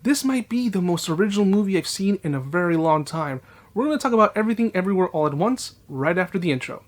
This might be the most original movie I've seen in a very long time. We're going to talk about Everything Everywhere All at Once right after the intro.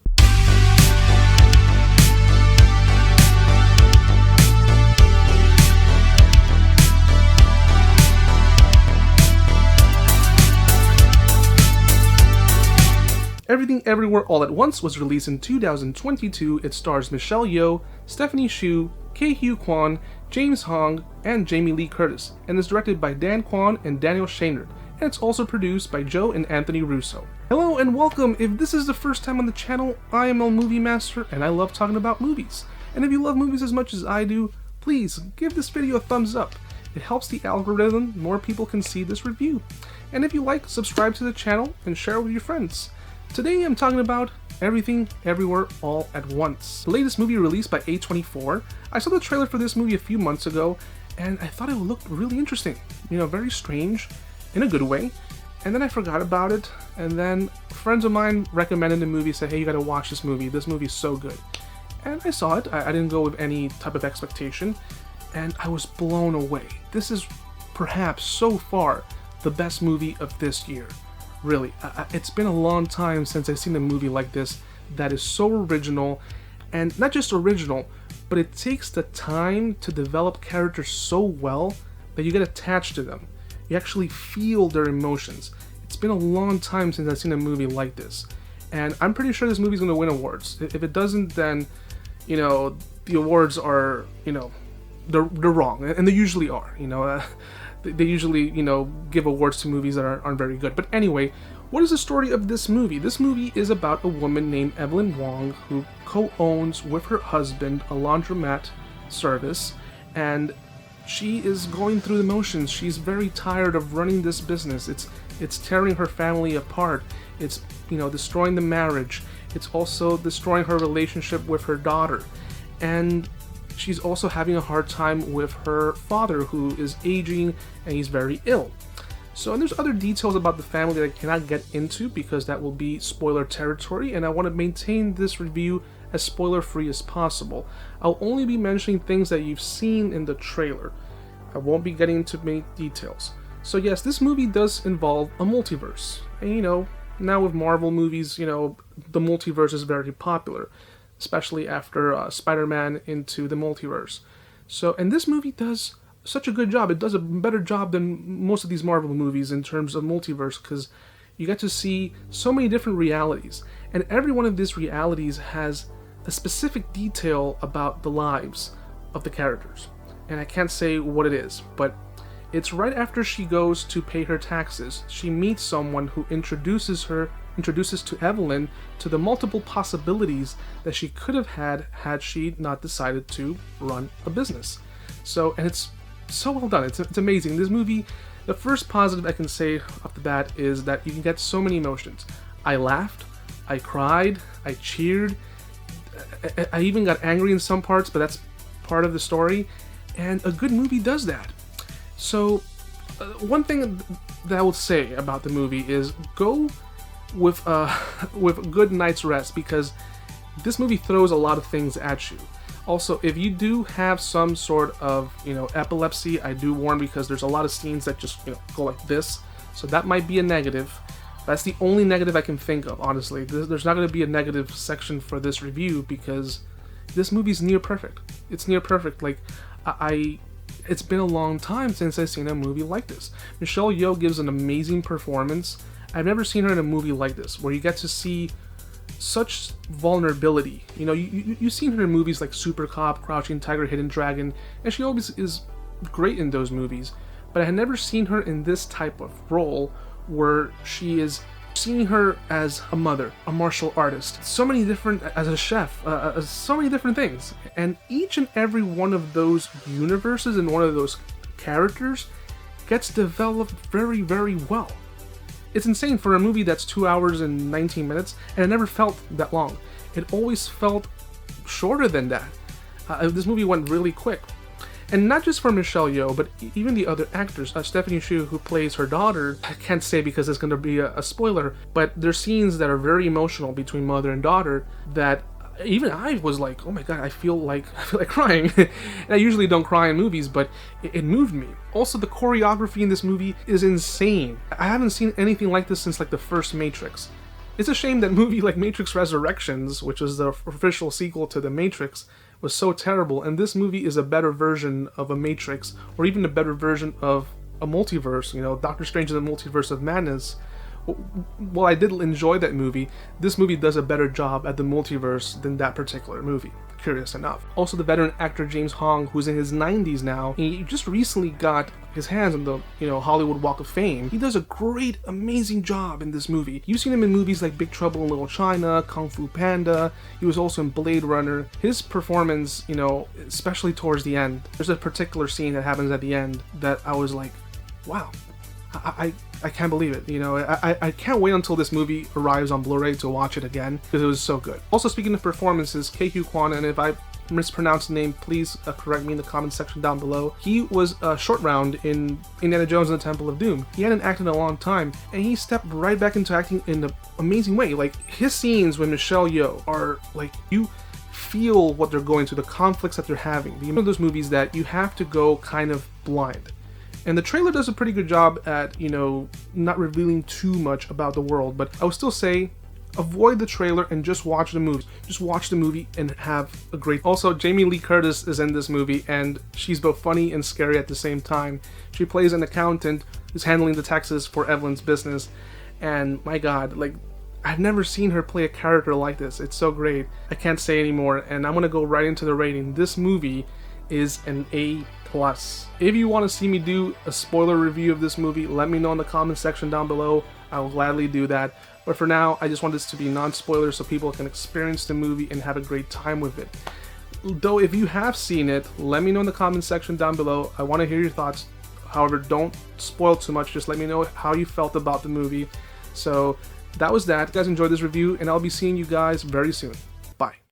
Everything Everywhere All at Once was released in 2022. It stars Michelle Yeoh, Stephanie Hsu, Ke-Huy Quan, James Hong, and Jamie Lee Curtis, and is directed by Dan Kwan and Daniel Scheinert, and it's also produced by Joe and Anthony Russo. Hello and welcome. If this is the first time on the channel, I am elmoviemaster, and I love talking about movies. And if you love movies as much as I do, please give this video a thumbs up. It helps the algorithm, more people can see this review. And if you like, subscribe to the channel and share it with your friends. Today I'm talking about Everything Everywhere All at Once, the latest movie released by A24. I saw the trailer for this movie a few months ago, and I thought it looked really interesting. You know, very strange, in a good way. And then I forgot about it, and then friends of mine recommended the movie, said, hey, you gotta watch this movie is so good. And I saw it. I didn't go with any type of expectation, and I was blown away. This is perhaps so far the best movie of this year. Really, it's been a long time since I've seen a movie like this that is so original, and not just original, but it takes the time to develop characters so well that you get attached to them. You actually feel their emotions. It's been a long time since I've seen a movie like this, and I'm pretty sure this movie's going to win awards. If it doesn't, then, you know, the awards are, you know, they're wrong, and they usually are, you know. They usually, you know, give awards to movies that aren't very good. But anyway, what is the story of this movie? This movie is about a woman named Evelyn Wong who co-owns with her husband a laundromat service, and she is going through the motions. She's very tired of running this business. It's tearing her family apart. It's, you know, destroying the marriage. It's also destroying her relationship with her daughter. And she's also having a hard time with her father, who is aging and he's very ill. So, and there's other details about the family that I cannot get into because that will be spoiler territory, and I want to maintain this review as spoiler free as possible. I'll only be mentioning things that you've seen in the trailer. I won't be getting into many details. So yes, this movie does involve a multiverse. And you know, now with Marvel movies, you know, the multiverse is very popular, especially after Spider-Man Into the Multiverse. So, and this movie does such a good job. It does a better job than most of these Marvel movies in terms of multiverse, because you get to see so many different realities, and every one of these realities has a specific detail about the lives of the characters. And I can't say what it is, but it's right after she goes to pay her taxes. She meets someone who introduces to Evelyn to the multiple possibilities that she could have had she not decided to run a business. So, and it's so well done. It's amazing. This movie, the first positive I can say off the bat is that you can get so many emotions. I laughed, I cried, I cheered, I even got angry in some parts, but that's part of the story, and a good movie does that. So, one thing that I would say about the movie is go with a good night's rest, because this movie throws a lot of things at you. Also, if you do have some sort of, you know, epilepsy, I do warn, because there's a lot of scenes that just, you know, go like this. So that might be a negative. That's the only negative I can think of, honestly. There's not going to be a negative section for this review, because this movie's near perfect. It's near perfect. Like, it's been a long time since I've seen a movie like this. Michelle Yeoh gives an amazing performance. I've never seen her in a movie like this, where you get to see such vulnerability. You know, you've seen her in movies like Super Cop, Crouching Tiger, Hidden Dragon, and she always is great in those movies. But I had never seen her in this type of role, where she is seeing her as a mother, a martial artist, so many different, as a chef, so many different things. And each and every one of those universes and one of those characters gets developed very, very well. It's insane for a movie that's 2 hours and 19 minutes, and it never felt that long. It always felt shorter than that. This movie went really quick. And not just for Michelle Yeoh, but even the other actors. Stephanie Hsu, who plays her daughter, I can't say because it's going to be a spoiler, but there's scenes that are very emotional between mother and daughter that even I was like, oh my god, I feel like crying. And I usually don't cry in movies, but it moved me. Also, the choreography in this movie is insane. I haven't seen anything like this since like the first Matrix. It's a shame that movie like Matrix Resurrections, which was the official sequel to The Matrix, was so terrible, and this movie is a better version of a Matrix, or even a better version of a multiverse, you know, Doctor Strange in the Multiverse of Madness. While I did enjoy that movie, this movie does a better job at the multiverse than that particular movie, curious enough. Also, the veteran actor James Hong, who's in his 90s now, he just recently got his hands on the, you know, Hollywood Walk of Fame. He does a great, amazing job in this movie. You've seen him in movies like Big Trouble in Little China, Kung Fu Panda. He was also in Blade Runner. His performance, you know, especially towards the end, there's a particular scene that happens at the end that I was like, wow, I can't believe it. You know, I can't wait until this movie arrives on Blu-ray to watch it again, because it was so good. Also, speaking of performances, Ke-Huy Quan, and if I mispronounce the name, please correct me in the comment section down below. He was a short round in Indiana Jones and the Temple of Doom. He hadn't acted in a long time, and he stepped right back into acting in an amazing way. Like, his scenes with Michelle Yeoh are like, you feel what they're going through, the conflicts that they're having. One of those movies that you have to go kind of blind. And the trailer does a pretty good job at, you know, not revealing too much about the world, but I would still say avoid the trailer and just watch the movie. Just watch the movie and have a great... Also, Jamie Lee Curtis is in this movie, and she's both funny and scary at the same time. She plays an accountant who's handling the taxes for Evelyn's business, and my god, like, I've never seen her play a character like this. It's so great. I can't say anymore, and I'm gonna go right into the rating. This movie is an A+. If you want to see me do a spoiler review of this movie, let me know in the comment section down below. I will gladly do that. But for now, I just want this to be non-spoiler so people can experience the movie and have a great time with it. Though if you have seen it, let me know in the comment section down below. I want to hear your thoughts. However, don't spoil too much. Just let me know how you felt about the movie. So that was that. You guys enjoyed this review, and I'll be seeing you guys very soon. Bye.